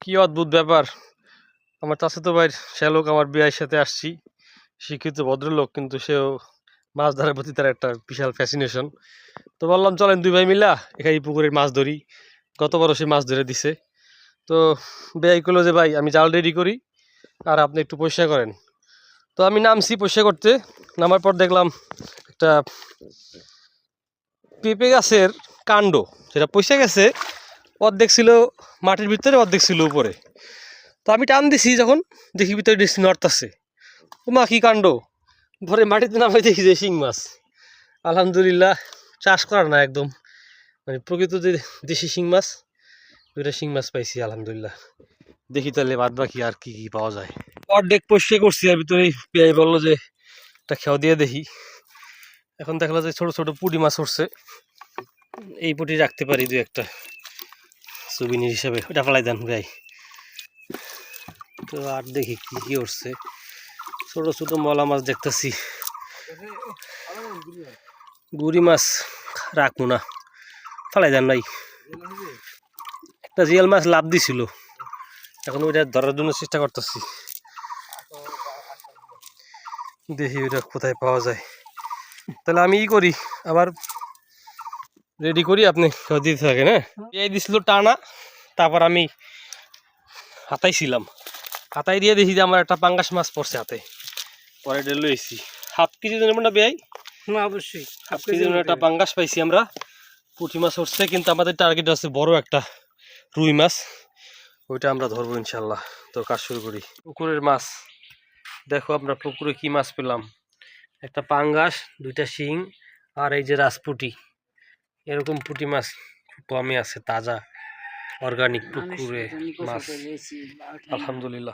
কি অদ্ভুত ব্যাপার! আমার চাচাতো ভাইয়ের শ্যালক আমার বিয়ের সাথে আসছি। শিক্ষিত ভদ্রলোক, কিন্তু সেও মাছ ধরার প্রতি তার একটা বিশাল ফ্যাসিনেশন। তো বললাম চলেন দুই ভাই মিলা এখানে পুকুরে মাছ ধরি। গতবারও সে মাছ ধরে দিছে। তো বেয়াই করলো যে ভাই আমি জাল রেডি করি আর আপনি একটু পরিষ্কার করেন। তো আমি নামছি পরিষ্কার করতে। নামার পর দেখলাম একটা পেঁপে গাছের কাণ্ড, সেটা পয়সা গেছে। অর্ধেক ছিল মাটির ভিতরে, অর্ধেক ছিল উপরে। তো আমি টান দিছি, যখন দেখি ভিতরে দেখছি নড়তাছে। ওমা কি কাণ্ড! ভরে মাটিতে নামাই দেখি যে শিং মাছ। আলহামদুলিল্লাহ, চাষ করার না, একদম মানে প্রকৃত যে দেশি শিং মাছ, দুইটা শিং মাছ পাইছি আলহামদুলিল্লাহ। দেখি তাহলে বাদ বাকি আর কি কি পাওয়া যায়। অর্ধেক পরিষ্কার করছি, আর ভিতরে পেঁয়াজ বললো যে একটা খেয়াও দিয়ে দেখি। এখন দেখলো যে ছোট ছোট পুঁটি মাছ উঠছে। এই পুঁটি রাখতে পারি দুই একটা সুবিনির হিসাবে, ওটা ফেলাই দেন ভাই। তো আর দেখি কি কি উঠছে। ছোট ছোট মলা মাছ দেখতেছি, গুড়ি মাছ রাখবো না, ফেলাই দেন ভাই। একটা জিয়াল মাছ লাভ দিছিল, এখন ওইটা ধরার জন্য চেষ্টা করতেছি, দেখি ওইটা কোথায় পাওয়া যায়। তাহলে আমি ই করি, আবার রেডি করি, আপনি দিতে থাকেন। হ্যাঁ, এই দিছিল টানা, তারপর আমি হাতাইছিলাম, হাতাই দিয়ে দেখি যে আমার একটা পাঙ্গাস মাছ পড়ছে হাতে। পরে ডেলো এসি হাফ কেজি জনের না বেয়াই না, অবশ্যই হাফ কেজি জনের একটা পাঙ্গাস পাইছি আমরা। পুঁটি মাছ উঠছে, কিন্তু আমাদের টার্গেট আছে বড় একটা রুই মাছ, ওইটা আমরা ধরবো ইনশাল্লাহ। তো কাজ শুরু করি। পুকুরের মাছ দেখো, আমরা পুকুরে কি মাছ পেলাম। একটা পাঙ্গাস, দুইটা শিং, আর এই যে রাজপুটি। এরকম পুঁটি মাছ কমই আছে, তাজা অর্গানিক পুকুরে মাছ, আলহামদুলিল্লাহ।